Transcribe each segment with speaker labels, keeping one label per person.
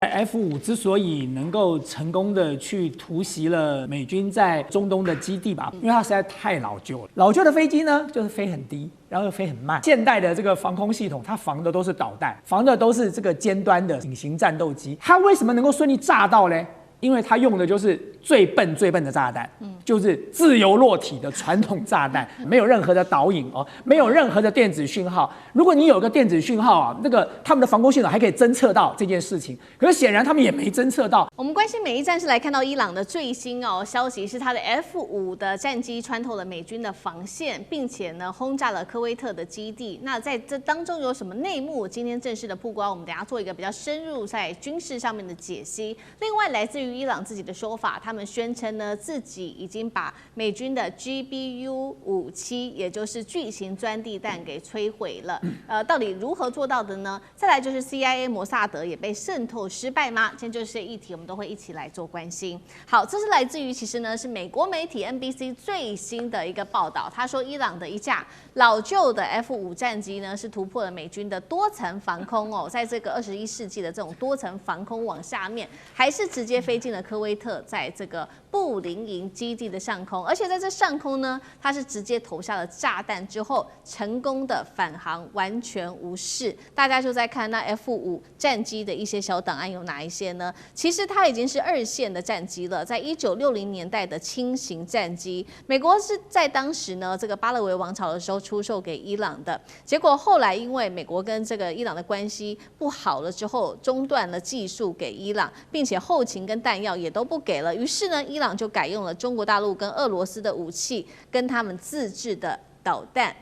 Speaker 1: F5之所以能够成功的去突袭了美军在中东的基地吧，因为它实在太老旧了。老旧的飞机呢，就是飞很低，然后又飞很慢。现代的这个防空系统，它防的都是导弹，防的都是这个尖端的隐形战斗机。它为什么能够顺利炸到呢？因为它用的就是最笨的炸弹，就是自由落体的传统炸弹，没有任何的导引哦，没有任何的电子讯号。如果你有个电子讯号啊，那个他们的防空系统还可以侦测到这件事情，可是显然他们也没侦测到。
Speaker 2: 我们关心每一战是来看到伊朗的最新消息，是他的 F5的战机穿透了美军的防线，并且呢轰炸了科威特的基地。那在这当中有什么内幕？今天正式的曝光，我们等一下做一个比较深入在军事上面的解析。另外，来自于伊朗自己的说法，他们宣称呢自己已经把美军的 GBU-57，也就是巨型钻地弹给摧毁了。到底如何做到的呢？再来就是 CIA 摩萨德也被渗透失败吗？今天就是这些议题，我们都会一起来做关心。好，这是来自于其实呢是美国媒体 NBC 最新的一个报道，他说伊朗的一架老旧的 F5战机呢是突破了美军的多层防空在这个21世纪的这种多层防空网下面，还是直接飞进了科威特，在这个布林营基地的上空，而且在这上空呢，它是直接投下了炸弹之后，成功的返航，完全无事。大家就在看那 F5战机的一些小档案有哪一些呢？其实它已经是2线的战机了，在1960年代的轻型战机，美国是在当时呢这个巴勒维王朝的时候出售给伊朗的，结果后来因为美国跟这个伊朗的关系不好了之后，中断了技术给伊朗，并且后勤跟弹药也都不给了，于是呢，伊朗就改用了中国大陆跟俄罗斯的武器，跟他们自制的导弹。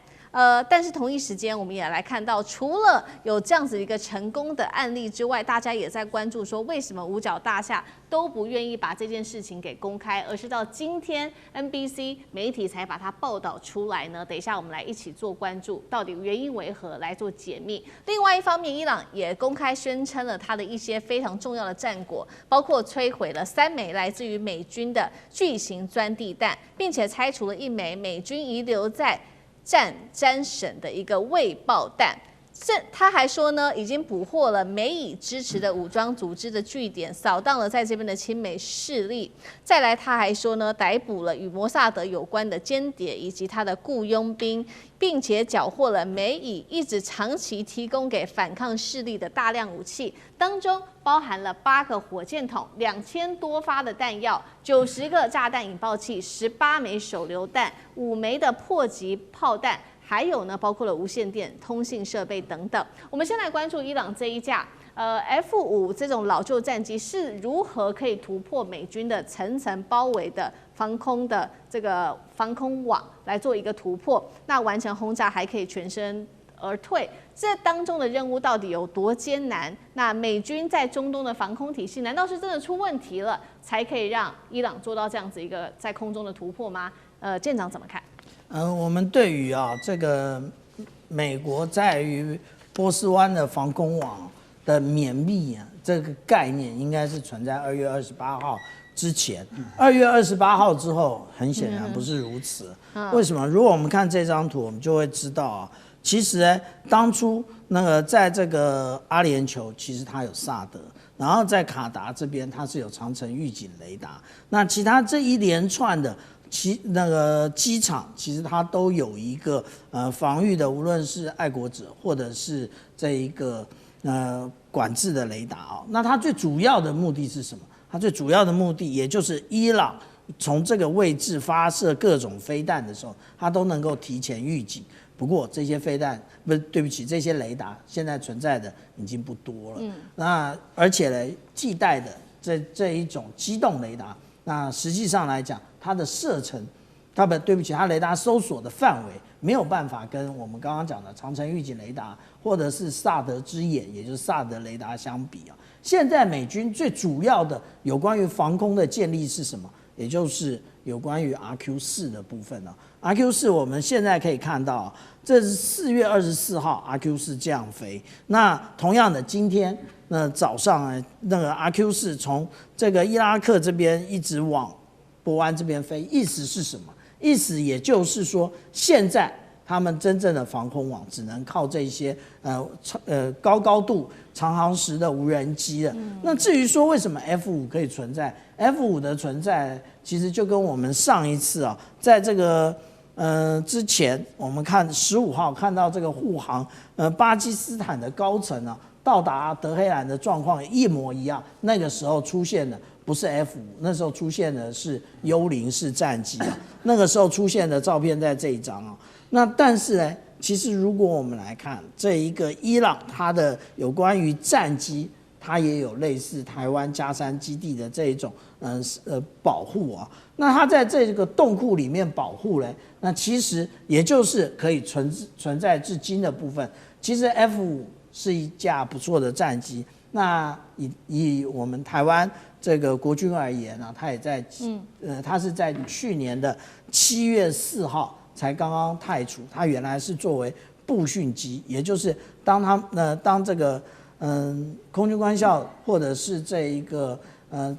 Speaker 2: 但是同一时间，我们也来看到，除了有这样子一个成功的案例之外，大家也在关注说，为什么五角大厦都不愿意把这件事情给公开，而是到今天 NBC 媒体才把它报道出来呢？等一下我们来一起做关注，到底原因为何来做解密。另外一方面，伊朗也公开宣称了它的一些非常重要的战果，包括摧毁了3枚来自于美军的巨型钻地弹，并且拆除了1枚美军遗留在詹省的一个未爆弹。他还说呢，已经捕获了美以支持的武装组织的据点，扫荡了在这边的亲美势力。再来，他还说呢，逮捕了与摩萨德有关的间谍以及他的雇佣兵，并且缴获了美以一直长期提供给反抗势力的大量武器，当中包含了8个火箭筒、2000多发的弹药、90个炸弹引爆器、18枚手榴弹、5枚的迫击炮弹。还有呢，包括了无线电、通信设备等等。我们先来关注伊朗这一架F5这种老旧战机是如何可以突破美军的层层包围的防空的这个防空网来做一个突破，那完成轰炸还可以全身而退。这当中的任务到底有多艰难？那美军在中东的防空体系难道是真的出问题了，才可以让伊朗做到这样子一个在空中的突破吗？舰长怎么看？
Speaker 3: 我们对于这个美国在于波斯湾的防空网的绵密这个概念，应该是存在2月28号之前。2月28号之后，很显然不是如此。为什么？如果我们看这张图，我们就会知道其实当初那个在这个阿联酋，其实它有萨德，然后在卡达这边它是有长程预警雷达，那其他这一连串的。那个机场其实它都有一个防御的，无论是爱国者或者是这一个管制的雷达那它最主要的目的是什么？它最主要的目的也就是伊朗从这个位置发射各种飞弹的时候，它都能够提前预警。不过这些飞弹对不起，这些雷达现在存在的已经不多了。那而且呢，替代的这一种机动雷达，那实际上来讲，它的射程，对不起，它雷达搜索的范围没有办法跟我们刚刚讲的长程预警雷达或者是萨德之眼，也就是萨德雷达相比现在美军最主要的有关于防空的建立是什么？也就是有关于 RQ4 的部分RQ4 我们现在可以看到，这是4月24号 RQ4 这样飞。那同样的，今天那早上那个 RQ4 从这个伊拉克这边一直往波湾这边飞，意思是什么？意思也就是说，现在他们真正的防空网只能靠这些高度长航时的无人机了。那至于说为什么 F5可以存在，F5的存在其实就跟我们上一次啊，在这个之前我们看15号看到这个护航巴基斯坦的高层啊到达德黑兰的状况一模一样。那个时候出现的不是 F5，那时候出现的是幽灵式战机啊。那个时候出现的照片在这一张啊。那但是呢，其实如果我们来看这一个伊朗它的有关于战机，它也有类似台湾佳山基地的这一种保护啊。那它在这个洞库里面保护呢，那其实也就是可以存在至今的部分。其实 F5是一架不错的战机。那以我们台湾这个国军而言呢，它也在它是在去年的7月4号才刚刚汰除。它原来是作为步训机，也就是当这个空军官校或者是这一个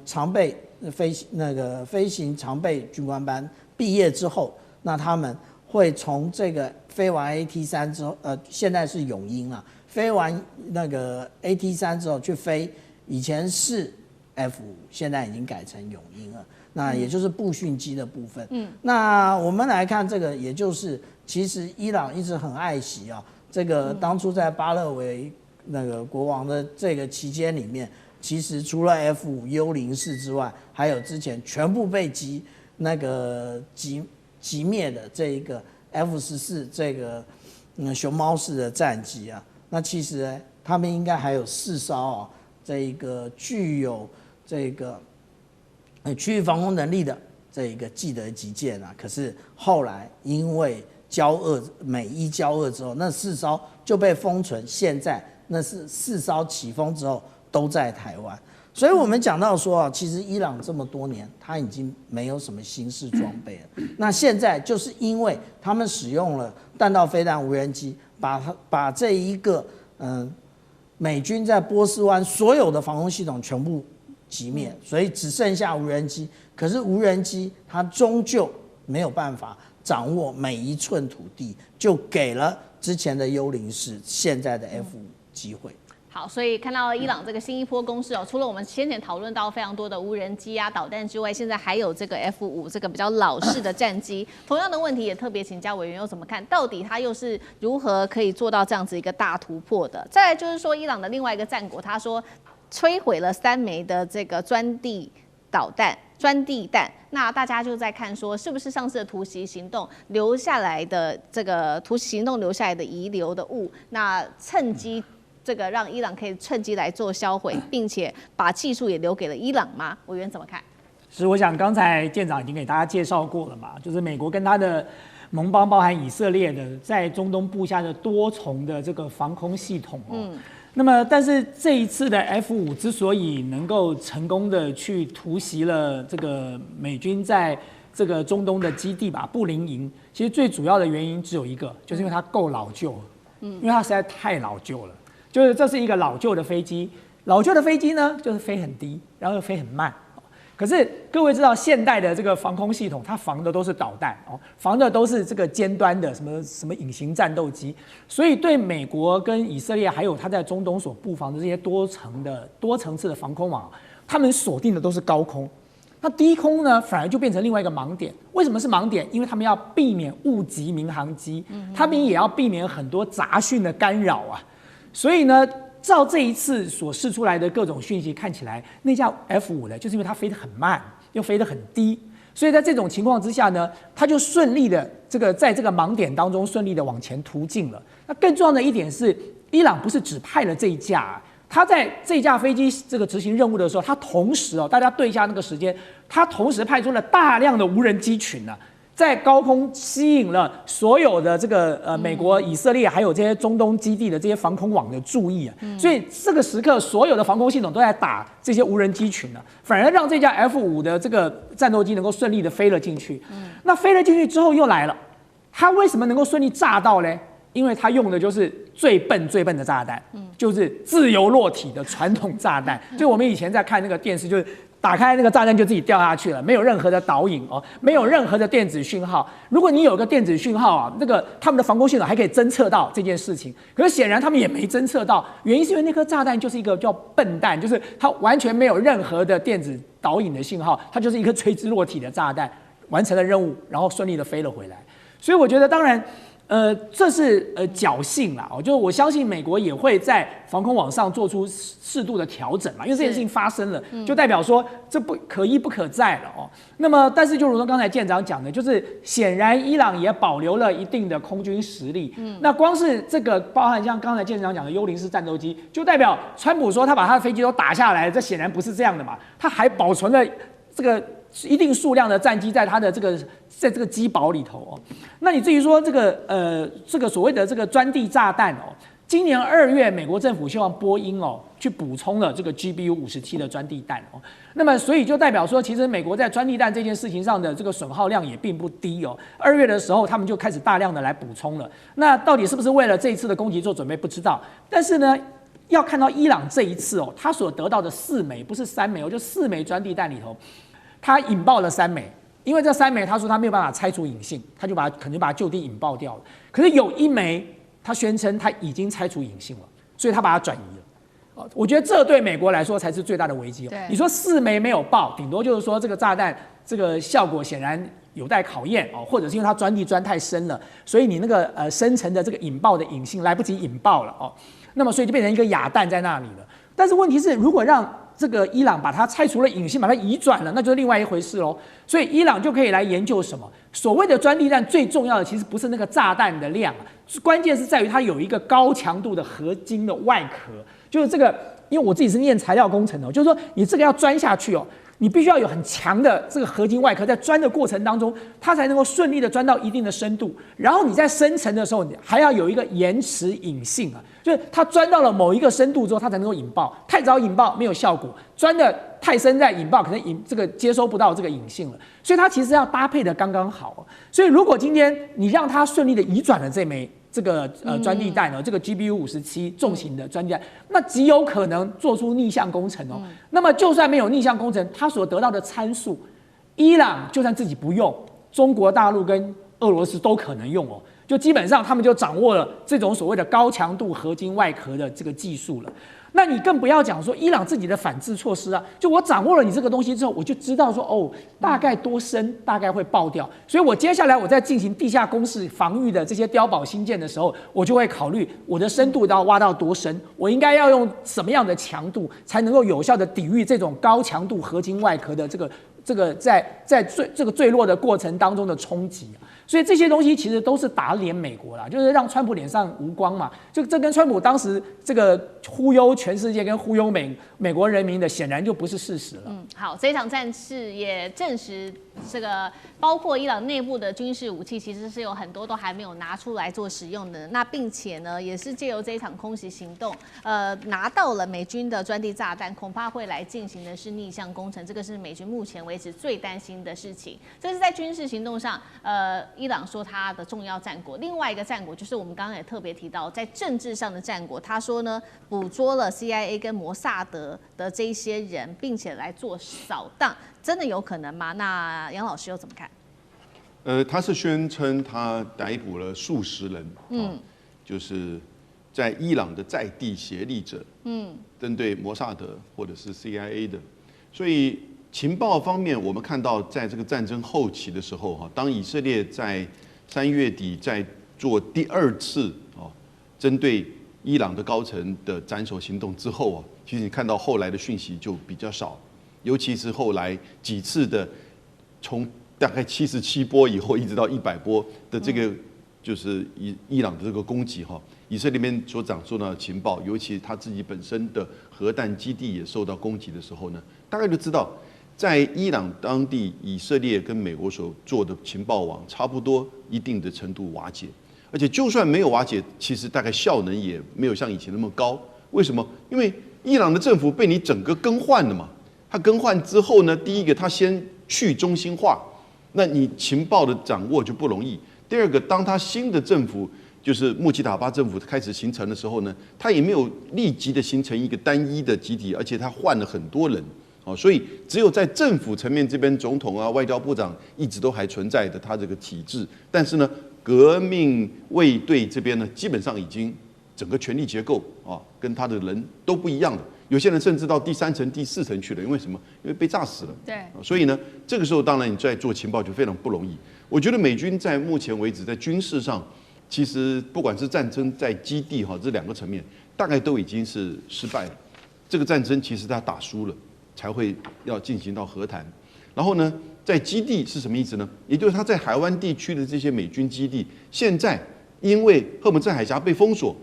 Speaker 3: 常备飞行常备军官班毕业之后，那他们会从这个飞完 AT3之后，现在是永鹰了，飞完那个 AT3之后去飞，以前是 F5，现在已经改成永鹰了。那也就是步训机的部分。那我们来看这个，也就是其实伊朗一直很爱惜啊，这个当初在巴勒维那个国王的这个期间里面，其实除了 F5幽灵式之外，还有之前全部被击灭的这一个 F14这个熊猫式的战机啊。那其实呢，他们应该还有4艘啊，这一个具有这个区域防空能力的这一个既得级舰啊。可是后来因为美伊交恶之后，那4艘就被封存，现在那是4艘起风之后都在台湾。所以我们讲到说啊，其实伊朗这么多年，它已经没有什么新式装备了。那现在就是因为他们使用了弹道飞弹无人机，把这一个美军在波斯湾所有的防空系统全部击灭，所以只剩下无人机。可是无人机它终究没有办法掌握每一寸土地，就给了之前的幽灵式、现在的 F5机会。
Speaker 2: 好，所以看到伊朗这个新一波攻势哦，除了我们先前讨论到非常多的无人机啊、导弹之外，现在还有这个 F5这个比较老式的战机。同样的问题也特别请教委员又怎么看？到底它又是如何可以做到这样子一个大突破的？再来就是说，伊朗的另外一个战果，他说摧毁了3枚的这个钻地弹，那大家就在看说，是不是上次的突袭行动留下来的这个突袭行动留下来的遗留的物，那趁机这个让伊朗可以趁机来做销毁，并且把技术也留给了伊朗吗？委员怎么看？
Speaker 1: 是，我想刚才舰长已经给大家介绍过了嘛，就是美国跟他的盟邦，包含以色列的，在中东布下的多重的这个防空系统哦。那么，但是这一次的 F5之所以能够成功的去突袭了这个美军在这个中东的基地吧，布林营，其实最主要的原因只有一个，就是因为它够老旧了，因为它实在太老旧了。就是这是一个老旧的飞机，老旧的飞机呢，就是飞很低，然后又飞很慢。可是各位知道，现代的这个防空系统，它防的都是导弹哦，防的都是这个尖端的什么隐形战斗机，所以对美国跟以色列还有它在中东所布防的这些多层次的防空网，他们锁定的都是高空。那低空呢，反而就变成另外一个盲点。为什么是盲点？因为他们要避免误击民航机，他们也要避免很多杂讯的干扰啊。所以呢，照这一次所释出来的各种讯息看起来，那架 F5呢，就是因为它飞得很慢，又飞得很低，所以在这种情况之下呢，它就顺利的在这个盲点当中顺利的往前突进了。那更重要的一点是，伊朗不是只派了这一架，他在这架飞机这个执行任务的时候，他同时大家对一下那个时间，他同时派出了大量的无人机群呢。在高空吸引了所有的这个美国、以色列还有这些中东基地的这些防空网的注意啊，所以这个时刻所有的防空系统都在打这些无人机群呢，反而让这架 F5的这个战斗机能够顺利的飞了进去。那飞了进去之后又来了，它为什么能够顺利炸到呢？因为它用的就是最笨的炸弹，就是自由落体的传统炸弹。就我们以前在看那个电视，就是打开那个炸弹就自己掉下去了，没有任何的导引哦，没有任何的电子讯号。如果你有个电子讯号啊，那个他们的防空系统还可以侦测到这件事情，可是显然他们也没侦测到，原因是因为那颗炸弹就是一个叫笨蛋，就是它完全没有任何的电子导引的信号，它就是一颗垂直落体的炸弹，完成了任务，然后顺利的飞了回来。所以我觉得，当然。这是侥幸啦，就是我相信美国也会在防空网上做出适度的调整嘛，因为这件事情发生了，就代表说这不可一不可再了哦。那么，但是就如同刚才舰长讲的，就是显然伊朗也保留了一定的空军实力。那光是这个包含像刚才舰长讲的幽灵式战斗机，就代表川普说他把他的飞机都打下来，这显然不是这样的嘛，他还保存了这个一定数量的战机在它的在这个机堡里头哦。那你至于说这个所谓的这个钻地炸弹哦，今年2月美国政府希望波音哦去补充了这个 GBU-57的钻地弹哦。那么所以就代表说，其实美国在钻地弹这件事情上的这个损耗量也并不低哦。2月的时候他们就开始大量的来补充了。那到底是不是为了这一次的攻击做准备不知道，但是呢。要看到伊朗这一次哦，他所得到的4枚不是3枚哦，就4枚钻地弹里头，他引爆了3枚，因为这3枚他说他没有办法拆除引信，他就可能把它就地引爆掉了。可是有1枚，他宣称他已经拆除引信了，所以他把它转移了。我觉得这对美国来说才是最大的危机哦。你说4枚没有爆，顶多就是说这个炸弹这个效果显然有待考验哦，或者是因为它钻地钻太深了，所以你那个深层的这个引爆的引信来不及引爆了哦。那么所以就变成一个哑弹在那里了。但是问题是，如果让这个伊朗把它拆除了引信，把它移转了，那就是另外一回事喽。所以伊朗就可以来研究什么？所谓的钻地弹最重要的其实不是那个炸弹的量，关键是在于它有一个高强度的合金的外壳。就是这个，因为我自己是念材料工程的，就是说你这个要钻下去哦。你必须要有很强的这个合金外壳，在钻的过程当中，它才能够顺利的钻到一定的深度。然后你在深层的时候，你还要有一个延迟引信啊，就是它钻到了某一个深度之后，它才能够引爆。太早引爆没有效果，钻的太深再引爆，可能这个接收不到这个引信了。所以它其实要搭配的刚刚好。所以如果今天你让它顺利的移转了这枚这个钻地弹哦，这个 GBU-57重型的钻地弹，那极有可能做出逆向工程哦。那么就算没有逆向工程，它所得到的参数，伊朗就算自己不用，中国大陆跟俄罗斯都可能用哦。就基本上他们就掌握了这种所谓的高强度合金外壳的这个技术了。那你更不要讲说伊朗自己的反制措施啊，就我掌握了你这个东西之后，我就知道说哦，大概多深，大概会爆掉，所以我接下来我在进行地下工事防御的这些碉堡新建的时候，我就会考虑我的深度要挖到多深，我应该要用什么样的强度才能够有效的抵御这种高强度合金外壳的这个在坠落的过程当中的冲击。所以这些东西其实都是打脸美国啦，就是让川普脸上无光嘛。就这跟川普当时这个忽悠全世界跟忽悠美国人民的，显然就不是事实了。
Speaker 2: 好，这场战事也证实，这个包括伊朗内部的军事武器，其实是有很多都还没有拿出来做使用的。那并且呢，也是借由这一场空袭行动，拿到了美军的钻地炸弹，恐怕会来进行的是逆向工程，这个是美军目前为止最担心的事情。这是在军事行动上，伊朗说他的重要战果，另外一个战果就是我们刚刚也特别提到，在政治上的战果。他说呢，捕捉了 CIA 跟摩萨德的这一些人，并且来做扫荡，真的有可能吗？那杨老师又怎么看？
Speaker 4: 他是宣称他逮捕了数十人，就是在伊朗的在地协力者，针对摩萨德或者是 CIA 的，所以。情报方面，我们看到在这个战争后期的时候，当以色列在3月底在做第2次针对伊朗的高层的斩首行动之后其实你看到后来的讯息就比较少，尤其是后来几次的从大概77波以后一直到100波的这个就是伊朗的这个攻击以色列边所掌握到的情报，尤其他自己本身的核弹基地也受到攻击的时候呢，大概就知道。在伊朗当地，以色列跟美国所做的情报网差不多一定的程度瓦解，而且就算没有瓦解，其实大概效能也没有像以前那么高。为什么？因为伊朗的政府被你整个更换了嘛。它更换之后呢，第一个它先去中心化，那你情报的掌握就不容易。第二个，当它新的政府就是穆奇塔巴政府开始形成的时候呢，它也没有立即的形成一个单一的集体，而且它换了很多人，所以只有在政府层面这边，总统啊、外交部长一直都还存在的它这个体制，但是呢，革命卫队这边呢，基本上已经整个权力结构啊，跟他的人都不一样了。有些人甚至到第3层、第4层去了，因为什么？因为被炸死了。
Speaker 2: 对，
Speaker 4: 所以呢，这个时候当然你在做情报就非常不容易。我觉得美军在目前为止在军事上，其实不管是战争在基地哈这2个层面，大概都已经是失败了。这个战争其实他打输了，才会要进行到和谈。然后呢，在基地是什么意思呢？也就是他在海湾地区的这些美军基地，现在因为赫姆兹海峡被封锁，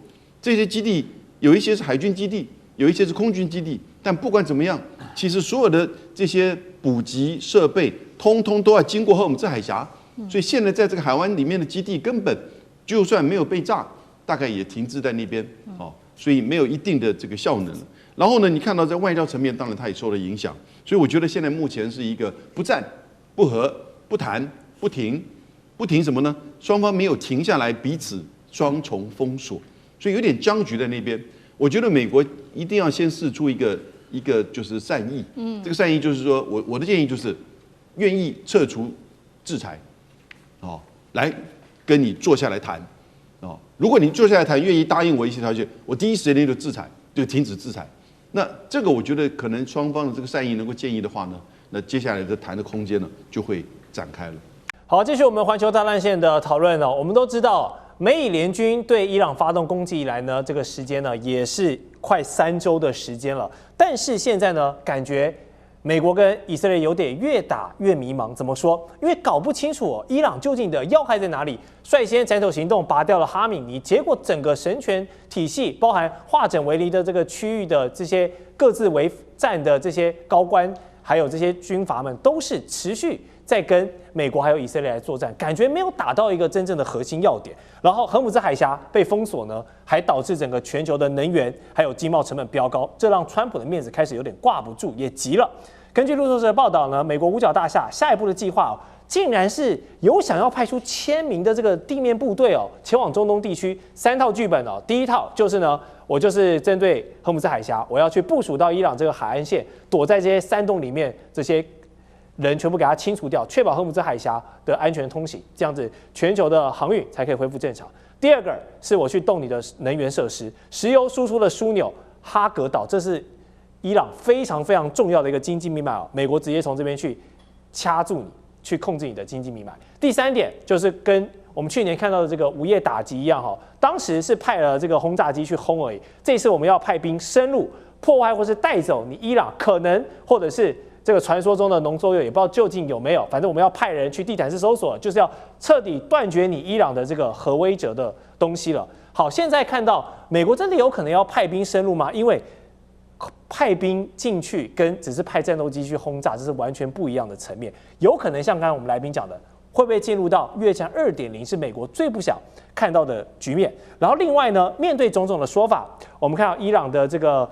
Speaker 4: 这些基地有一些是海军基地。有一些是空军基地，但不管怎么样，其实所有的这些补给设备，通通都要经过赫姆兹海峡，所以现在在这个海湾里面的基地，根本就算没有被炸，大概也停滞在那边，所以没有一定的这个效能了。然后呢，你看到在外交层面，当然它也受了影响，所以我觉得现在目前是一个不战、不和、不谈、不停什么呢？双方没有停下来，彼此双重封锁，所以有点僵局在那边。我觉得美国一定要先释出一个就是善意，这个善意就是说我的建议就是愿意撤除制裁，来跟你坐下来谈，如果你坐下来谈，愿意答应我一些条件，我第一时间就制裁，就停止制裁。那这个我觉得可能双方的这个善意能够建议的话呢，那接下来的谈的空间呢就会展开了。
Speaker 5: 好，继续我们环球大战线的讨论哦。我们都知道，美以联军对伊朗发动攻击以来呢，这个时间呢也是快3周的时间了。但是现在呢，感觉美国跟以色列有点越打越迷茫。怎么说？因为搞不清楚伊朗究竟的要害在哪里。率先斩首行动拔掉了哈米尼，结果整个神权体系，包含化整为零的这个区域的这些各自为战的这些高官，还有这些军阀们，都是持续在跟美国还有以色列来作战，感觉没有打到一个真正的核心要点。然后荷姆兹海峡被封锁呢，还导致整个全球的能源还有经贸成本飙高，这让川普的面子开始有点挂不住，也急了。根据路透社的报道呢，美国五角大厦下一步的计划竟然是有想要派出1000名的这个地面部队前往中东地区，3套剧本第一套就是呢，我就是针对荷姆兹海峡，我要去部署到伊朗这个海岸线，躲在这些山洞里面，这些人全部给它清除掉，确保荷姆兹海峡的安全通行，这样子全球的航运才可以恢复正常。第二个是我去动你的能源设施，石油输出的枢纽哈格岛，这是伊朗非常非常重要的一个经济命脉美国直接从这边去掐住你，去控制你的经济命脉。第3点就是跟我们去年看到的这个午夜打击一样当时是派了这个轰炸机去轰而已，这次我们要派兵深入破坏或是带走你伊朗可能或者是这个传说中的浓缩铀，也不知道究竟有没有，反正我们要派人去地毯式搜索，就是要彻底断绝你伊朗的这个核威慑的东西了。好，现在看到美国真的有可能要派兵深入吗？因为派兵进去跟只是派战斗机去轰炸，这是完全不一样的层面。有可能像刚才我们来宾讲的，会不会进入到越战2.0，是美国最不想看到的局面。然后另外呢，面对种种的说法，我们看到伊朗的这个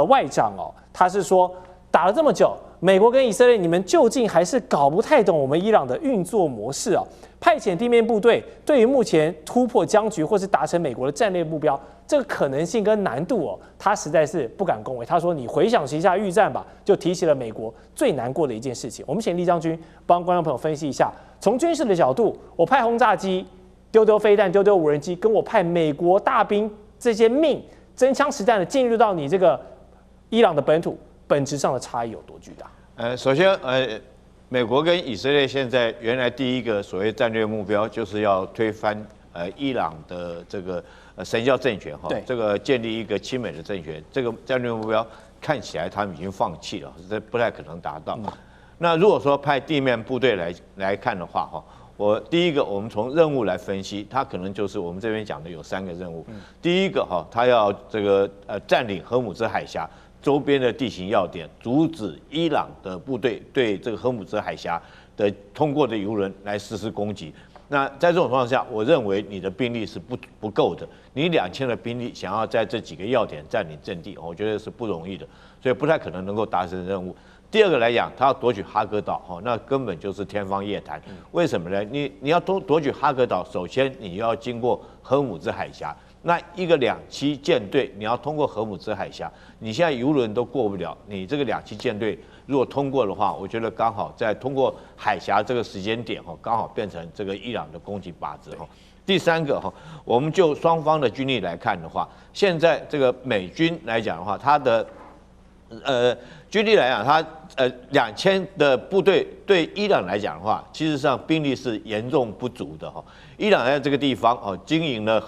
Speaker 5: 外长他是说打了这么久，美国跟以色列，你们究竟还是搞不太懂我们伊朗的运作模式派遣地面部队对于目前突破僵局或是达成美国的战略目标，这个可能性跟难度他实在是不敢恭维。他说：“你回想一下预战吧。”就提起了美国最难过的一件事情。我们请厉将军帮观众朋友分析一下，从军事的角度，我派轰炸机、丢飞弹、丢无人机，跟我派美国大兵这些真枪实弹的进入到你这个伊朗的本土，本质上的差异有多巨大？
Speaker 6: 首先美国跟以色列现在原来第一个所谓战略目标就是要推翻伊朗的这个神教政权这个建立一个亲美的政权，这个战略目标看起来他们已经放弃了，这不太可能达到。那如果说派地面部队来看的话第一个我们从任务来分析，它可能就是我们这边讲的有3个任务。第一个他要这个占领荷姆兹海峡周边的地形要点，阻止伊朗的部队对这个荷姆兹海峡的通过的油轮来实施攻击。那在这种情况下，我认为你的兵力是不够的，你2000的兵力想要在这几个要点占领阵地，我觉得是不容易的，所以不太可能能够达成任务。第二个来讲，他要夺取哈格岛，那根本就是天方夜谭。为什么呢？你要夺取哈格岛，首先你要经过荷姆兹海峡，那一个2栖舰队，你要通过荷姆兹海峡，你现在游轮都过不了，你这个2栖舰队如果通过的话，我觉得刚好在通过海峡这个时间点，刚好变成这个伊朗的攻击靶子。第三个，我们就双方的军力来看的话，现在这个美军来讲的话，它的军力来讲，它2000的部队对伊朗来讲的话，其实上兵力是严重不足的。伊朗在这个地方经营了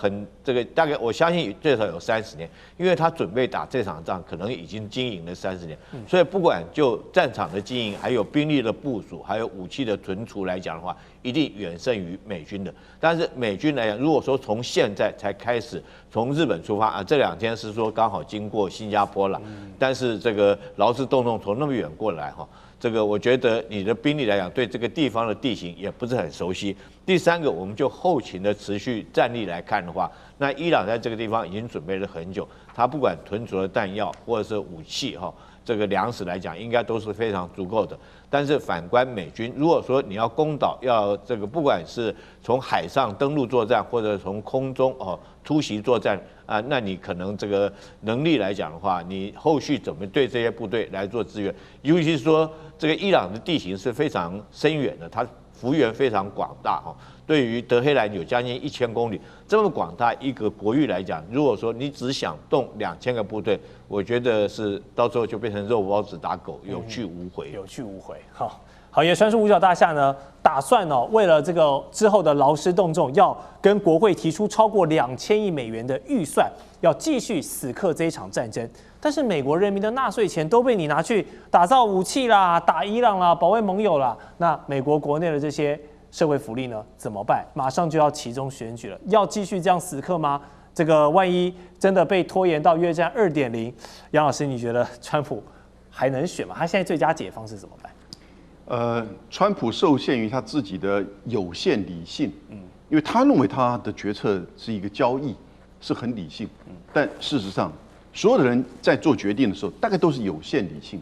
Speaker 6: 大概我相信最少有30年，因为他准备打这场仗，可能已经经营了30年，所以不管就战场的经营，还有兵力的部署，还有武器的存储来讲的话，一定远胜于美军的。但是美军来讲，如果说从现在才开始从日本出发这2天是说刚好经过新加坡了，但是这个劳师动众从那么远过来这个我觉得你的兵力来讲，对这个地方的地形也不是很熟悉。第三个，我们就后勤的持续战力来看的话，那伊朗在这个地方已经准备了很久，他不管存储的弹药或者是武器这个粮食来讲，应该都是非常足够的。但是反观美军，如果说你要攻岛，要这个不管是从海上登陆作战，或者从空中突袭作战那你可能这个能力来讲的话，你后续怎么对这些部队来做支援？尤其是说这个伊朗的地形是非常深远的，它幅员非常广大对于德黑兰有将近1000公里，这么广大一个国域来讲，如果说你只想动2000个部队，我觉得是到时候就变成肉包子打狗，有去无回。
Speaker 5: 有去无回。好，也传出五角大厦呢，打算为了这个之后的劳师动众，要跟国会提出超过2000亿美元的预算，要继续死磕这一场战争。但是美国人民的纳税钱都被你拿去打造武器啦、打伊朗啦、保卫盟友啦，那美国国内的这些社会福利呢怎么办？马上就要期中选举了，要继续这样死磕吗？这个万一真的被拖延到越战2.0，杨老师，你觉得川普还能选吗？他现在最佳解方是怎么办？
Speaker 4: 川普受限于他自己的有限理性，因为他认为他的决策是一个交易，是很理性，但事实上，所有的人在做决定的时候，大概都是有限理性。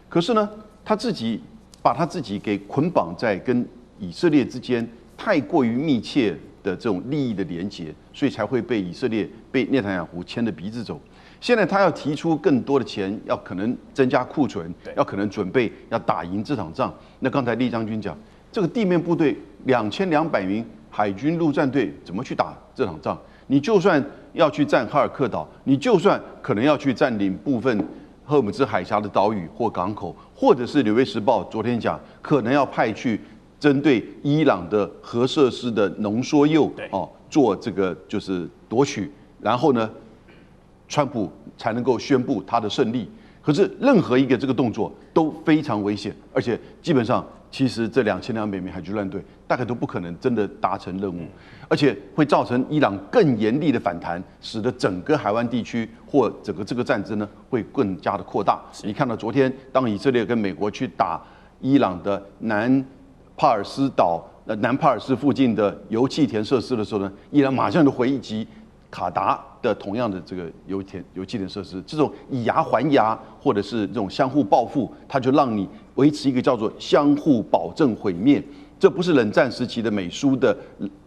Speaker 4: 可是呢，他自己把他自己给捆绑在跟以色列之间太过于密切的这种利益的连结，所以才会被以色列被内塔尼亚胡牵着鼻子走。现在他要提出更多的钱，要可能增加库存，要可能准备要打赢这场仗。那刚才厉将军讲，这个地面部队2200名海军陆战队怎么去打这场仗？你就算要去占哈尔克岛，你就算可能要去占领部分荷姆兹海峡的岛屿或港口，或者是《纽约时报》昨天讲，可能要派去针对伊朗的核设施的浓缩铀做这个就是夺取，然后呢，川普才能够宣布他的胜利。可是任何一个这个动作都非常危险，而且基本上其实这2200名海军陆战队大概都不可能真的达成任务，而且会造成伊朗更严厉的反弹，使得整个海湾地区或整个这个战争呢会更加的扩大。你看到昨天当以色列跟美国去打伊朗的南帕尔斯岛、南帕尔斯附近的油气田设施的时候呢，伊朗马上就回击及卡达的同样的这个油气田设施，这种以牙还牙，或者是这种相互报复，它就让你维持一个叫做相互保证毁灭。这不是冷战时期的美苏的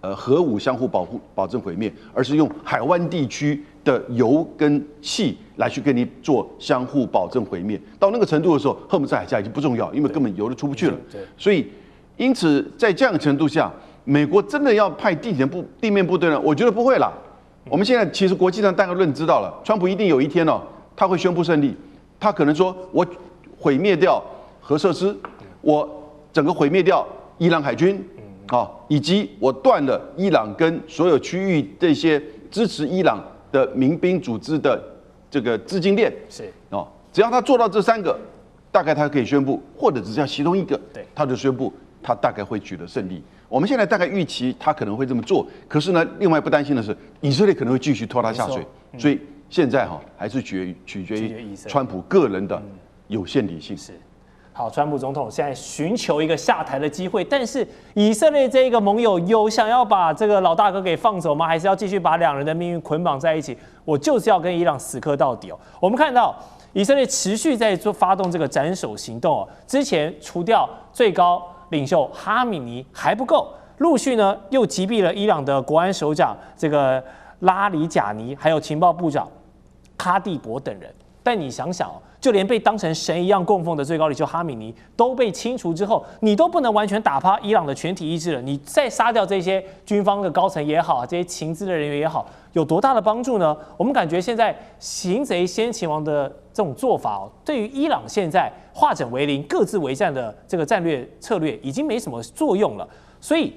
Speaker 4: 核武相互保证毁灭，而是用海湾地区的油跟气来去跟你做相互保证毁灭。到那个程度的时候，荷姆兹海峡已经不重要，因为根本油都出不去了。所以，因此在这样的程度下，美国真的要派地面部队呢？我觉得不会啦。我们现在其实国际上大概论知道了，川普一定有一天他会宣布胜利。他可能说，我毁灭掉核设施，我整个毁灭掉伊朗海军，以及我断了伊朗跟所有区域这些支持伊朗的民兵组织的这个资金链。
Speaker 5: 是
Speaker 4: 只要他做到这3个，大概他可以宣布，或者只要其中一个，他就宣布他大概会取得胜利。我们现在大概预期他可能会这么做，可是呢，另外不担心的是，以色列可能会继续拖他下水，所以现在还是取决于川普个人的有限理性。
Speaker 5: 是，好，川普总统现在寻求一个下台的机会，但是以色列这一个盟友有想要把这个老大哥给放走吗？还是要继续把2人的命运捆绑在一起？我就是要跟伊朗死磕到底哦。我们看到以色列持续在发动这个斩首行动哦。之前除掉最高领袖哈米尼还不够，陆续呢又击毙了伊朗的国安首长这个拉里贾尼，还有情报部长卡蒂博等人。但你想想哦，就连被当成神一样供奉的最高领袖哈米尼都被清除之后，你都不能完全打趴伊朗的全体意志了。你再杀掉这些军方的高层也好，这些情资的人员也好，有多大的帮助呢？我们感觉现在擒贼先擒王的这种做法哦，对于伊朗现在化整为零、各自为战的这个战略策略已经没什么作用了。所以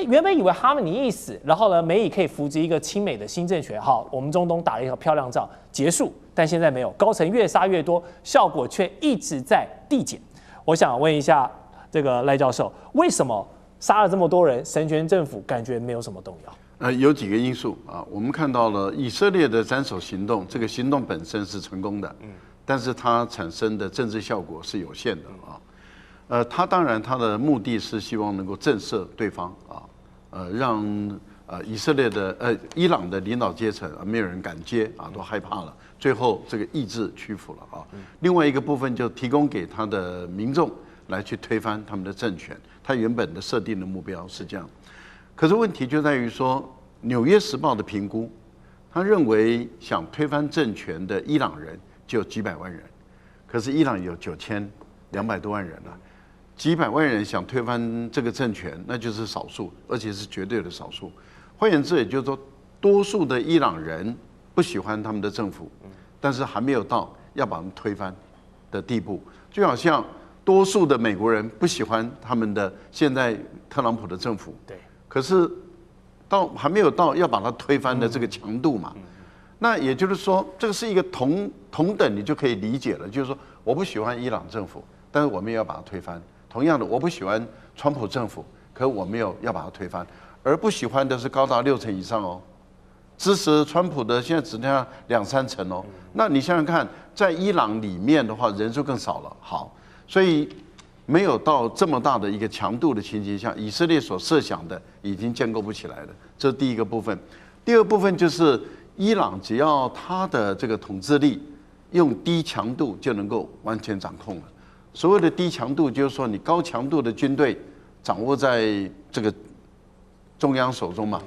Speaker 5: 原本以为哈米尼一死，然后呢，美以可以扶植一个亲美的新政权，好，我们中东打了一个漂亮仗，结束。但现在没有，高层越杀越多，效果却一直在递减。我想问一下这个赖教授，为什么杀了这么多人，神权政府感觉没有什么动摇？
Speaker 4: 有几个因素啊，我们看到了以色列的斩首行动，这个行动本身是成功的，但是它产生的政治效果是有限的啊。它当然它的目的是希望能够震慑对方啊，让以色列的伊朗的领导阶层没有人敢接啊，都害怕了。最后这个意志屈服了啊。另外一个部分就提供给他的民众来去推翻他们的政权，他原本的设定的目标是这样。可是问题就在于说，《纽约时报》的评估，他认为想推翻政权的伊朗人就有几百万人，可是伊朗有9200多万人了，几百万人想推翻这个政权，那就是少数，而且是绝对的少数。换言之，也就是说，多数的伊朗人不喜欢他们的政府，但是还没有到要把他们推翻的地步。就好像多数的美国人不喜欢他们的现在特朗普的政府，对，可是还没有到要把它推翻的这个强度嘛。那也就是说，这个是一个同等，你就可以理解了。就是说，我不喜欢伊朗政府，但是我们也要把它推翻。同样的，我不喜欢川普政府，可我们要把它推翻。而不喜欢的是高达60%以上哦。支持川普的现在只剩下2-3成哦。那你想想看，在伊朗里面的话，人数更少了。好，所以没有到这么大的一个强度的情形下，以色列所设想的已经建构不起来了。这是第一个部分。第二部分就是伊朗只要他的这个统治力用低强度就能够完全掌控了。所谓的低强度，就是说你高强度的军队掌握在这个中央手中嘛。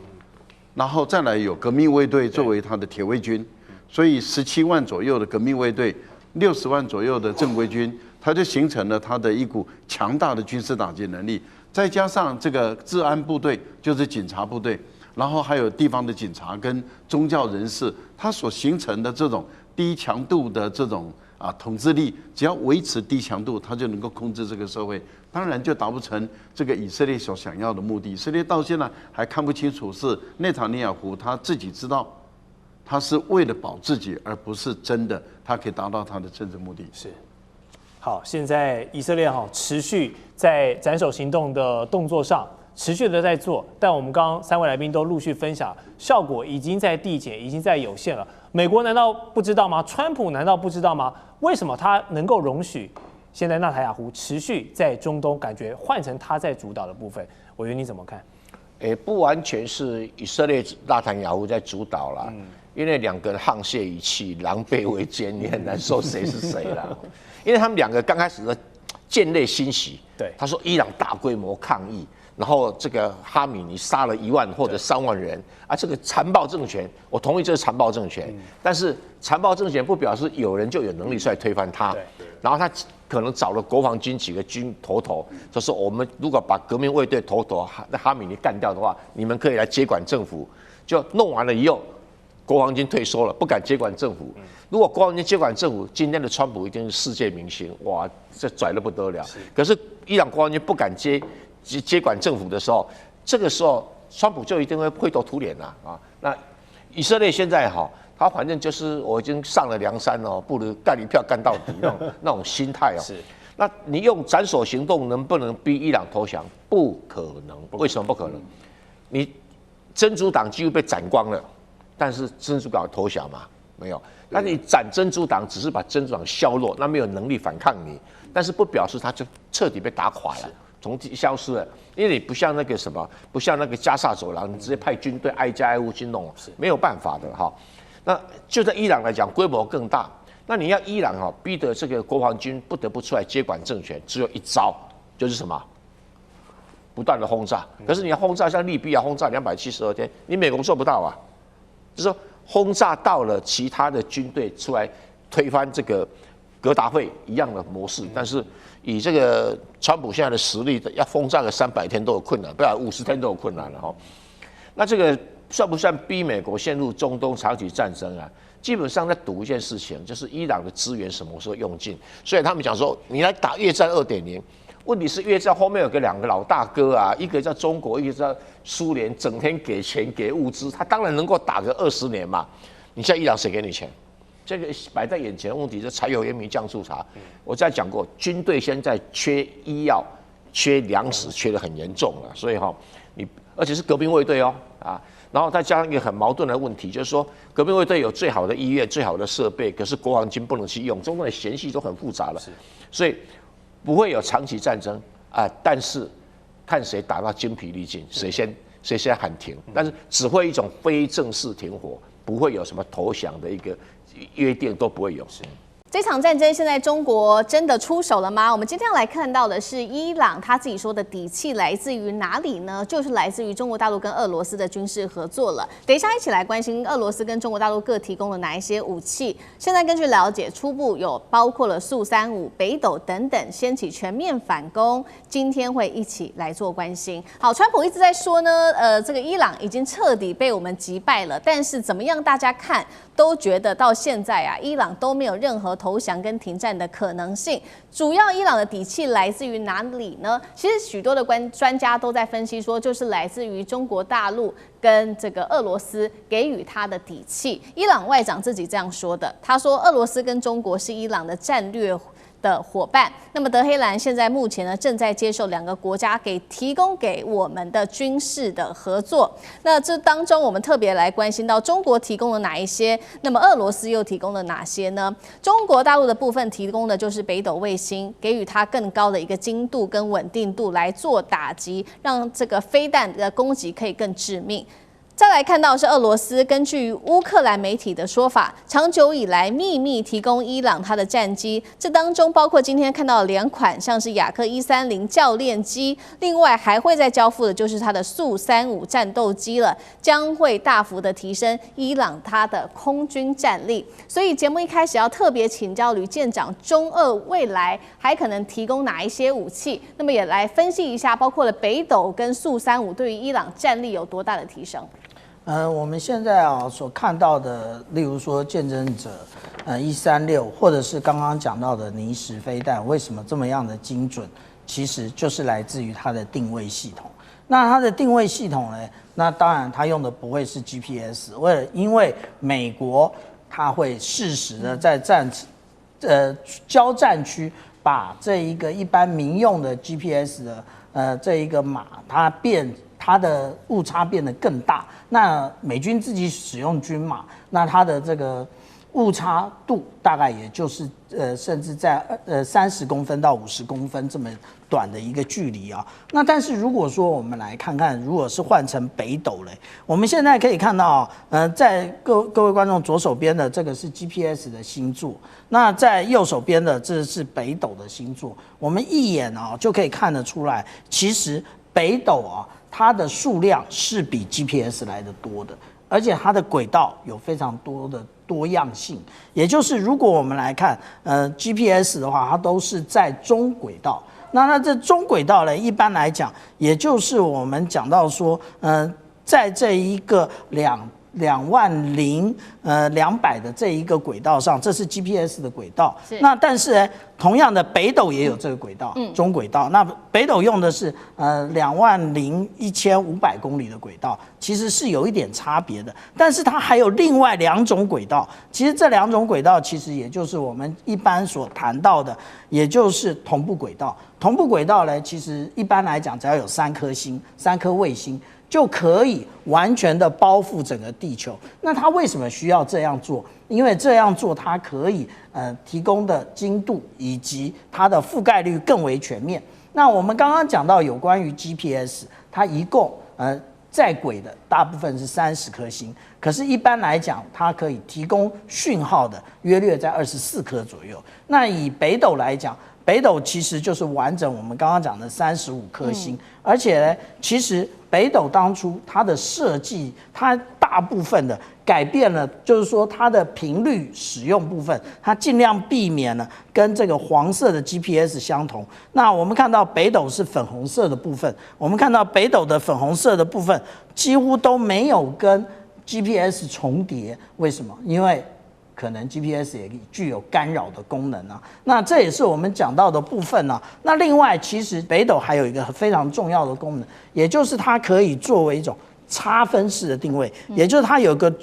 Speaker 4: 然后再来有革命卫队作为他的铁卫军，所以17万左右的革命卫队，60万左右的正规军，它就形成了它的一股强大的军事打击能力。再加上这个治安部队，就是警察部队，然后还有地方的警察跟宗教人士，它所形成的这种低强度的这种统治力，只要维持低强度，它就能够控制这个社会。当然就达不成这个以色列所想要的目的。以色列到现在还看不清楚，是内塔尼亚胡他自己知道，他是为了保自己，而不是真的他可以达到他的政治目的。
Speaker 5: 是。好，现在以色列持续在斩首行动的动作上持续的在做，但我们刚刚3位来宾都陆续分享，效果已经在递减，已经在有限了。美国难道不知道吗？川普难道不知道吗？为什么他能够容许现在纳塔雅胡持续在中东感觉换成他在主导的部分？委员你怎么看？
Speaker 6: 不完全是以色列纳塔雅胡在主导啦，因为两个人沆瀣一气，狼狈为奸，你很难说谁是谁啦。因为他们两个刚开始的见类欣喜，对，他说伊朗大规模抗议，然后这个哈米尼杀了1万或者3万人啊，这个残暴政权，我同意这是残暴政权，但是残暴政权不表示有人就有能力出来推翻他，然后他可能找了国防军几个军头，就说我们如果把革命卫队头哈米尼干掉的话，你们可以来接管政府，就弄完了以后，国防军退缩了，不敢接管政府。如果国防军接管政府，今天的川普一定是世界明星，哇，这拽得不得了。可是伊朗国防军不敢接管政府的时候，这个时候川普就一定会灰头土脸啊。那以色列现在他反正就是我已经上了梁山了，不如干一票干到底那种心态是。那你用斩首行动能不能逼伊朗投降？不可能。为什么不可能？你真主党几乎被斩光了，但是真主党投降吗？没有。那你斩真主党只是把真主党削弱，那没有能力反抗你，但是不表示他就彻底被打垮了，从消失了。因为你不像那个什么，不像那个加萨走廊，你直接派军队挨家挨户去弄，没有办法的哈。那就在伊朗来讲，规模更大。
Speaker 7: 那你要伊朗逼得这个国防军不得不出来接管政权，只有一招，就是什么？不断的轰炸。可是你要轰炸像利比亚轰炸272天，你美国做不到啊。就是说轰炸到了其他的军队出来推翻这个格达费一样的模式，但是以这个川普现在的实力，要轰炸个300天都有困难，不然50天都有困难了哈。那这个算不算逼美国陷入中东长期战争啊？基本上在赌一件事情，就是伊朗的资源什么时候用尽。所以他们讲说，你来打越战2.0，问题是越战后面有2个老大哥啊，一个叫中国，一个叫苏联，整天给钱给物资，他当然能够打个20年嘛。你现在伊朗谁给你钱？这个摆在眼前的问题是柴油盐米酱醋茶。我在讲过，军队现在缺医药、缺粮食，缺得很严重了，所以你而且是革兵卫队啊。然后再加上一个很矛盾的问题，就是说革命卫队有最好的医院、最好的设备，可是国防军不能去用，中间的嫌隙都很复杂了，所以不会有长期战争啊。但是看谁打到精疲力尽，谁先喊停，但是只会一种非正式停火，不会有什么投降的一个约定都不会有。
Speaker 2: 这场战争现在中国真的出手了吗？我们今天要来看到的是伊朗他自己说的底气来自于哪里呢？就是来自于中国大陆跟俄罗斯的军事合作了。等一下一起来关心俄罗斯跟中国大陆各提供了哪一些武器。现在根据了解，初步有包括了速35、北斗等等，掀起全面反攻。今天会一起来做关心。好，川普一直在说呢，这个伊朗已经彻底被我们击败了，但是怎么样，大家看都觉得到现在啊，伊朗都没有任何投降跟停战的可能性。主要伊朗的底气来自于哪里呢？其实许多的专家都在分析说，就是来自于中国大陆跟这个俄罗斯给予他的底气。伊朗外长自己这样说的，他说俄罗斯跟中国是伊朗的战略的伙伴。那么德黑兰现在目前呢正在接受2个国家提供给我们的军事的合作。那这当中我们特别来关心到中国提供了哪一些，那么俄罗斯又提供了哪些呢？中国大陆的部分提供的就是北斗卫星，给予它更高的一个精度跟稳定度来做打击，让这个飞弹的攻击可以更致命。再来看到是俄罗斯，根据乌克兰媒体的说法，长久以来秘密提供伊朗它的战机，这当中包括今天看到的2款，像是雅克130教练机，另外还会再交付的就是它的速35战斗机了，将会大幅的提升伊朗它的空军战力。所以节目一开始要特别请教吕舰长，中俄未来还可能提供哪一些武器？那么也来分析一下，包括了北斗跟速35对于伊朗战力有多大的提升？
Speaker 3: 我们现在所看到的，例如说见证者136，或者是刚刚讲到的尼什飞弹，为什么这么样的精准？其实就是来自于它的定位系统。那它的定位系统呢？那当然它用的不会是 GPS， 因为美国它会适时的在交战区把这一个一般民用的 GPS 的这一个码，它的误差变得更大。那美军自己使用军码，那它的这个误差度大概也就是甚至在30公分到50公分这么短的一个距离啊。那但是如果说我们来看看，如果是换成北斗嘞，我们现在可以看到在各位观众左手边的这个是 GPS 的星座，那在右手边的这是北斗的星座，我们一眼就可以看得出来，其实北斗它的数量是比 GPS 来的多的，而且它的轨道有非常多的多样性。也就是如果我们来看GPS 的话，它都是在中轨道。那这中轨道呢，一般来讲，也就是我们讲到说，在这一个20200的这一个轨道上，这是 GPS 的轨道。那但是呢，同样的北斗也有这个轨道，中轨道。那北斗用的是21500公里的轨道，其实是有一点差别的。但是它还有另外2种轨道，其实这2种轨道其实也就是我们一般所谈到的，也就是同步轨道。同步轨道呢，其实一般来讲，只要有3颗星、3颗卫星，就可以完全的包覆整个地球。那它为什么需要这样做？因为这样做它可以提供的精度以及它的覆盖率更为全面。那我们刚刚讲到有关于 GPS， 它一共在轨的大部分是30颗星，可是一般来讲，它可以提供讯号的约略在24颗左右。那以北斗来讲，北斗其实就是完整我们刚刚讲的35颗星，而且呢，其实北斗当初它的设计，它大部分的改变了，就是说它的频率使用部分，它尽量避免了跟这个黄色的 GPS 相同。那我们看到北斗是粉红色的部分，我们看到北斗的粉红色的部分几乎都没有跟 GPS 重叠，为什么？因为可能 GPS 也具有干扰的功能啊，那这也是我们讲到的部分啊。那另外，其实北斗还有一个非常重要的功能，也就是它可以作为一种差分式的定位，也就是它有一个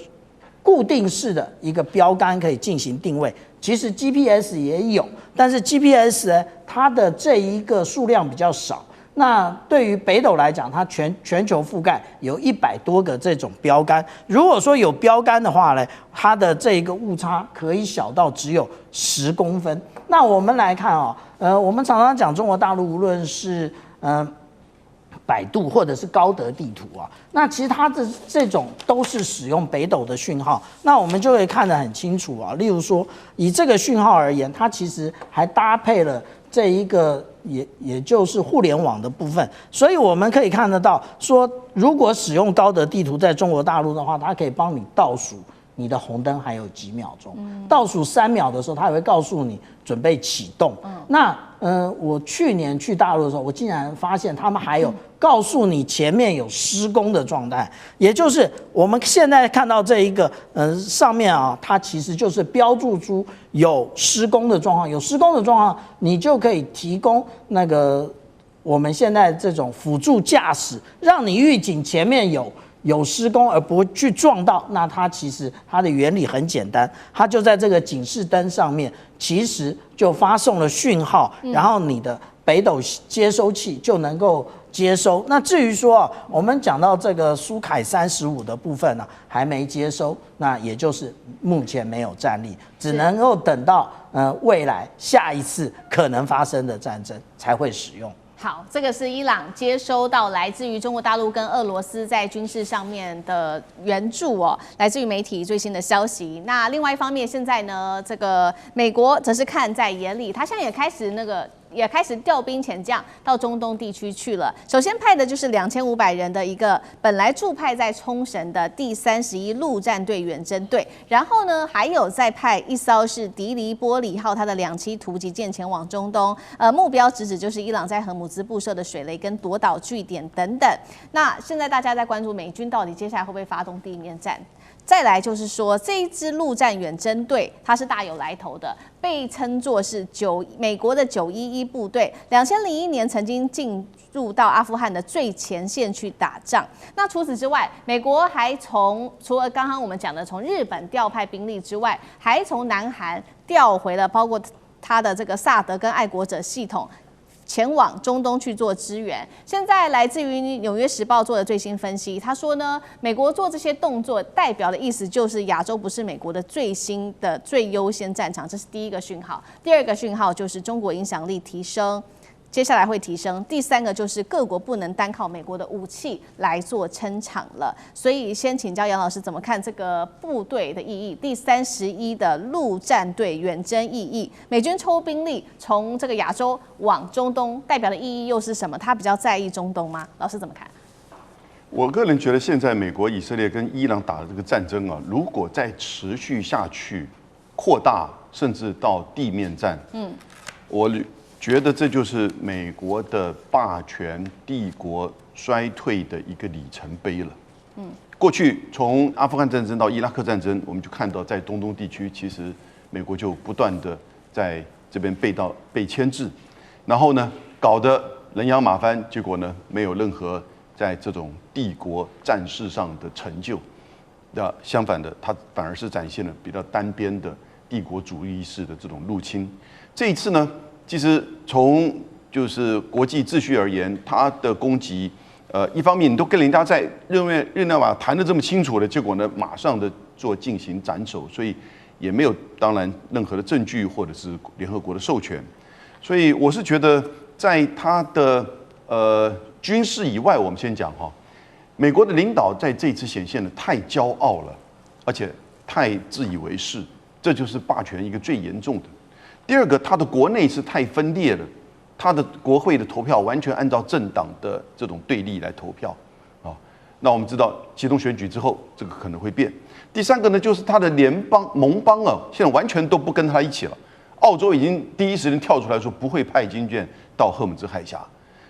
Speaker 3: 固定式的一个标杆可以进行定位。其实 GPS 也有，但是 GPS 呢，它的这一个数量比较少。那对于北斗来讲，它全球覆盖有100多个这种标杆。如果说有标杆的话呢，它的这一个误差可以小到只有10公分。那我们来看啊，我们常常讲中国大陆，无论是百度或者是高德地图啊，那其实它的这种都是使用北斗的讯号，那我们就会看得很清楚啊。例如说，以这个讯号而言，它其实还搭配了这一个也就是互联网的部分，所以我们可以看得到，说如果使用高德地图在中国大陆的话，它可以帮你倒数你的红灯还有几秒钟，倒数3秒的时候，它也会告诉你准备启动。那我去年去大陆的时候，我竟然发现他们还有告诉你前面有施工的状态，也就是我们现在看到这一个上面啊，它其实就是标注出有施工的状况，有施工的状况，你就可以提供那个我们现在这种辅助驾驶，让你预警前面有施工而不去撞到。那它其实它的原理很简单，它就在这个警示灯上面，其实就发送了讯号，然后你的北斗接收器就能够接收。那至于说我们讲到这个苏凯35的部分呢，还没接收，那也就是目前没有战力，只能够等到未来下一次可能发生的战争才会使用。
Speaker 2: 好，这个是伊朗接收到来自于中国大陆跟俄罗斯在军事上面的援助哦，来自于媒体最新的消息。那另外一方面，现在呢，这个美国则是看在眼里，他现在也开始调兵遣将到中东地区去了。首先派的就是2500人的一个本来驻派在冲绳的第31陆战队远征队，然后呢还有再派一艘是迪黎波里号它的2栖突击舰前往中东，目标直指就是伊朗在荷姆兹布设的水雷跟夺岛据点等等。那现在大家在关注美军到底接下来会不会发动地面战？再来就是说，这一支陆战远征队它是大有来头的，被称作是美国的911部队，2001年曾经进入到阿富汗的最前线去打仗。那除此之外，美国还除了刚刚我们讲的从日本调派兵力之外，还从南韩调回了包括它的这个萨德跟爱国者系统，前往中东去做支援。现在来自于《纽约时报》做的最新分析，他说呢，美国做这些动作代表的意思就是亚洲不是美国的最新的最优先战场，这是第一个讯号。第二个讯号就是中国影响力提升。接下来会提升。第3个就是各国不能单靠美国的武器来做撑场了。所以先请教杨老师怎么看这个部队的意义？第31的陆战队远征意义，美军抽兵力从这个亚洲往中东，代表的意义又是什么？他比较在意中东吗？老师怎么看？
Speaker 4: 我个人觉得，现在美国、以色列跟伊朗打的这个战争啊，如果再持续下去，扩大甚至到地面战，我觉得这就是美国的霸权帝国衰退的一个里程碑了。过去从阿富汗战争到伊拉克战争，我们就看到在中东地区，其实美国就不断的在这边被牵制，然后呢，搞得人仰马翻，结果呢，没有任何在这种帝国战事上的成就。那相反的，它反而是展现了比较单边的帝国主义式的这种入侵。这一次呢，其实从就是国际秩序而言，它的攻击，一方面你都跟人家在日内瓦谈得这么清楚了，结果呢，马上的进行斩首，所以也没有当然任何的证据或者是联合国的授权，所以我是觉得在它的军事以外，我们先讲哈，美国的领导在这一次显现的太骄傲了，而且太自以为是，这就是霸权一个最严重的。第二个，他的国内是太分裂了，他的国会的投票完全按照政党的这种对立来投票啊。那我们知道，启动选举之后，这个可能会变。第三个呢，就是他的联邦盟邦啊，现在完全都不跟他一起了。澳洲已经第一时间跳出来说不会派军舰到赫姆兹海峡。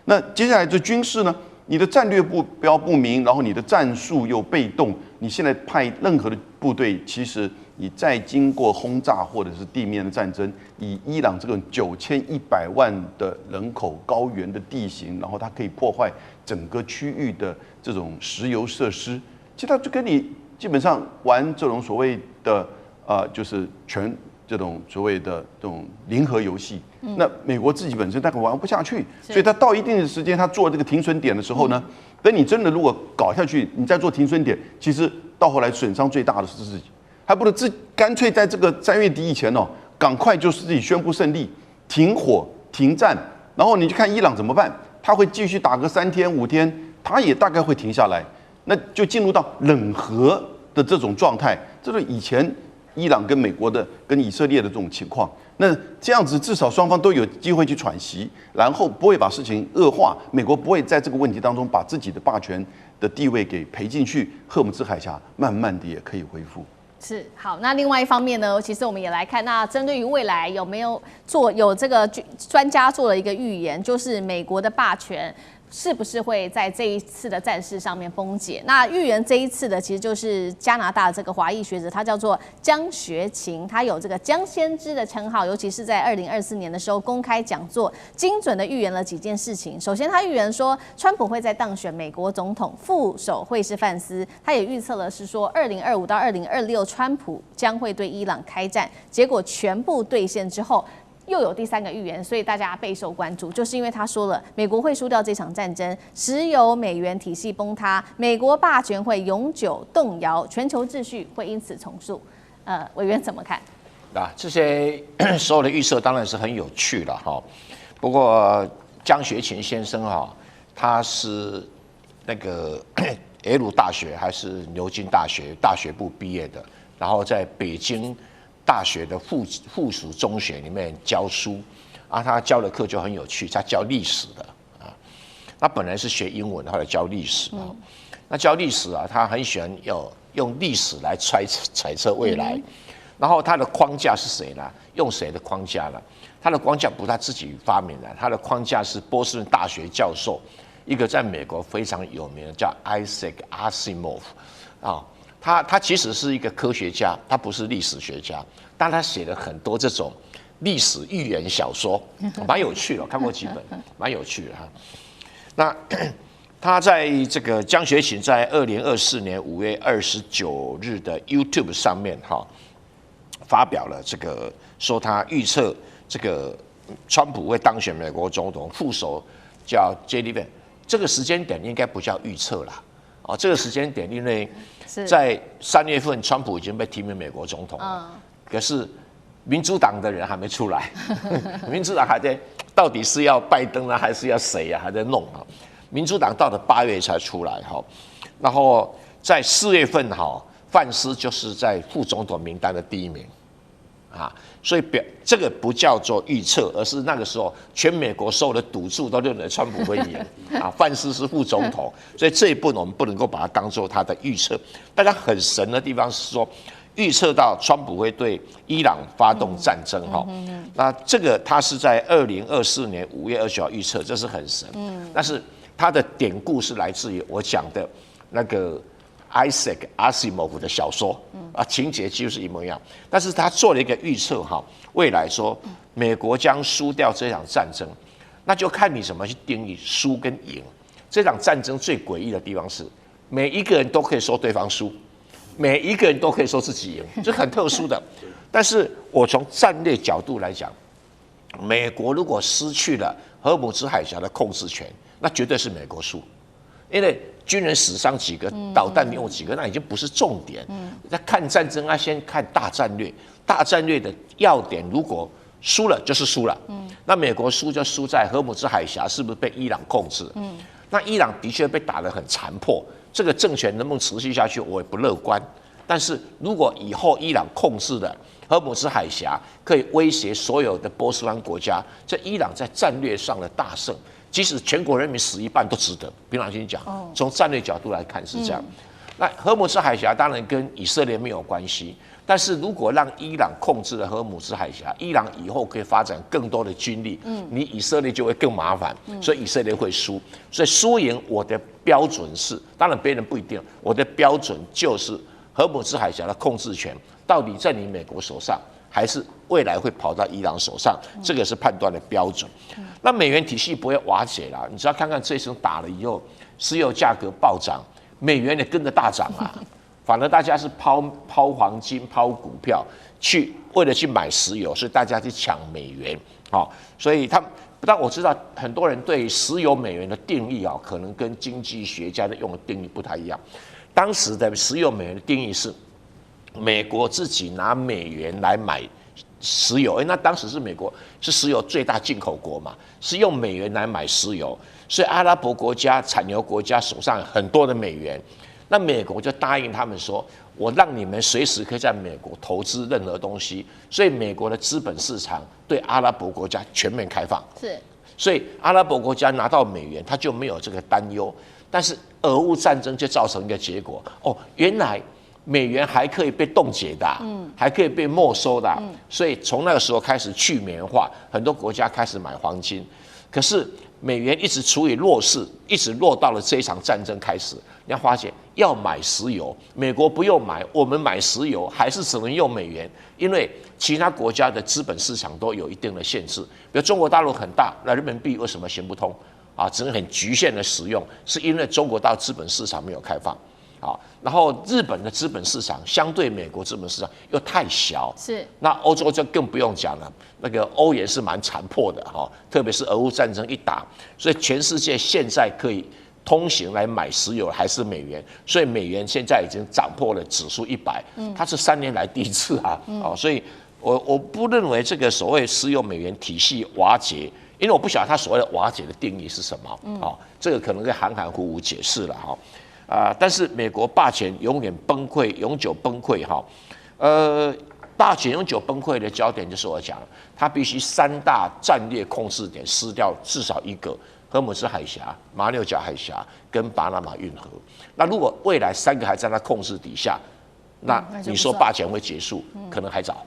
Speaker 4: 那接下来这军事呢？你的战略目标不明，然后你的战术又被动，你现在派任何的部队，其实你再经过轰炸或者是地面的战争，以伊朗这种9100万的人口、高原的地形，然后它可以破坏整个区域的这种石油设施，其实它就跟你基本上玩这种所谓的就是这种所谓的这种零和游戏，那美国自己本身大概玩不下去，所以他到一定的时间，他做这个停损点的时候呢，等你真的如果搞下去，你再做停损点，其实到后来损伤最大的是自己，还不如干脆在这个3月底以前哦，赶快就是自己宣布胜利，停火停战，然后你去看伊朗怎么办，他会继续打个3天5天，他也大概会停下来，那就进入到冷和的这种状态，这是以前伊朗跟美国的、跟以色列的这种情况，那这样子至少双方都有机会去喘息，然后不会把事情恶化。美国不会在这个问题当中把自己的霸权的地位给赔进去，赫姆兹海峡慢慢的也可以恢复。
Speaker 2: 是好，那另外一方面呢，其实我们也来看，那针对于未来有没有这个专家做了一个预言，就是美国的霸权是不是会在这一次的战事上面崩解？那预言这一次的其实就是加拿大的这个华裔学者，他叫做江学勤，他有这个江先知的称号，尤其是在2024年的时候公开讲座，精准的预言了几件事情。首先，他预言说川普会在当选美国总统，副手会是范斯。他也预测了是说2025到2026，川普将会对伊朗开战，结果全部兑现之后。又有第3个预言，所以大家备受关注，就是因为他说了，美国会输掉这场战争，石油美元体系崩塌，美国霸权会永久动摇，全球秩序会因此重塑。委员怎么看？
Speaker 7: 这些所有的预测当然是很有趣了哈。不过江学勤先生哈，他是那个耶鲁大学还是牛津大学部毕业的，然后在北京大学的附属中学里面教书啊，他教的课就很有趣，他教历史的啊。他本来是学英文，后来教历史啊。那教历史啊，他很喜欢用历史来揣测未来。然后他的框架是谁呢？用谁的框架呢？他的框架不是他自己发明的，他的框架是波士顿大学教授，一个在美国非常有名的叫 Isaac Asimov 啊。他其实是一个科学家，他不是历史学家，但他写了很多这种历史寓言小说，蛮有趣的，看过几本，蛮有趣的哈。那他在这个江学勤在2024年5月29日的 YouTube 上面哈，发表了这个说他预测这个川普会当选美国总统，副手叫 JD Vance， 这个时间点应该不叫预测啦。哦，这个时间点，因为在3月份，川普已经被提名美国总统了，可是民主党的人还没出来，民主党还在到底是要拜登呢，还是要谁呀？还在弄哈。民主党到了8月才出来哈，然后在4月份哈，范斯就是在副总统名单的第1名。啊，所以这个不叫做预测，而是那个时候全美国所有的赌注都认为川普会赢啊，范斯是副总统，所以这一步我们不能够把它当做他的预测。大家很神的地方是说，预测到川普会对伊朗发动战争哈，那这个他是在2024年5月29号预测，这是很神。但是他的典故是来自于我讲的那个Isaac Asimov 的小说啊，情节几乎是一模一样，但是他做了一个预测哈，未来说美国将输掉这场战争，那就看你怎么去定义输跟赢。这场战争最诡异的地方是，每一个人都可以说对方输，每一个人都可以说自己赢，这很特殊的。但是我从战略角度来讲，美国如果失去了荷姆兹海峡的控制权，那绝对是美国输，因为军人死伤几个，导弹用几个，那已经不是重点。那看战争啊，先看大战略。大战略的要点，如果输了就是输了。那美国输就输在荷姆兹海峡是不是被伊朗控制？那伊朗的确被打得很残破，这个政权能不能持续下去，我也不乐观。但是如果以后伊朗控制了荷姆斯海峡，可以威胁所有的波斯湾国家，这伊朗在战略上的大胜，即使全国人民死一半都值得。凭良心讲，从战略角度来看是这样。那荷姆斯海峡当然跟以色列没有关系，但是如果让伊朗控制了荷姆斯海峡，伊朗以后可以发展更多的军力，你以色列就会更麻烦，所以以色列会输。所以输赢我的标准是，当然别人不一定，我的标准就是荷姆斯海峡的控制权到底在你美国手上，还是未来会跑到伊朗手上，这个是判断的标准。那美元体系不会瓦解啦，你只要看看这一次打了以后，石油价格暴涨，美元也跟着大涨啊。反而大家是抛黄金、抛股票，为了去买石油，所以大家去抢美元，所以但我知道很多人对石油美元的定义啊，可能跟经济学家的用的定义不太一样。当时的石油美元的定义是，美国自己拿美元来买石油，那当时是美国是石油最大进口国嘛，是用美元来买石油，所以阿拉伯国家、产油国家手上很多的美元。那美国就答应他们说，我让你们随时可以在美国投资任何东西，所以美国的资本市场对阿拉伯国家全面开放。
Speaker 2: 是，
Speaker 7: 所以阿拉伯国家拿到美元，他就没有这个担忧。但是俄乌战争就造成一个结果，原来美元还可以被冻结的，还可以被没收的，所以从那个时候开始去美元化，很多国家开始买黄金，可是美元一直处于弱势，一直落到了这一场战争开始。你要发现，要买石油，美国不用买，我们买石油还是只能用美元，因为其他国家的资本市场都有一定的限制。比如中国大陆很大，那人民币为什么行不通？只能很局限的使用，是因为中国大陆资本市场没有开放。然后日本的资本市场相对美国资本市场又太小，
Speaker 2: 是。
Speaker 7: 那欧洲就更不用讲了，那个欧元是蛮残破的特别是俄乌战争一打，所以全世界现在可以通行来买石油还是美元，所以美元现在已经涨破了指数100，它是3年来第一次所以我不认为这个所谓石油美元体系瓦解，因为我不晓得它所谓的瓦解的定义是什么，这个可能会含含糊糊解释了但是美国霸权永远崩溃，永久崩溃霸权永久崩溃的焦点就是我讲，它必须3大战略控制点失掉至少一个。荷姆斯海峡、马六甲海峡跟巴拿马运河，那如果未来3个还在他控制底下，那你说霸权会结束，可能还早。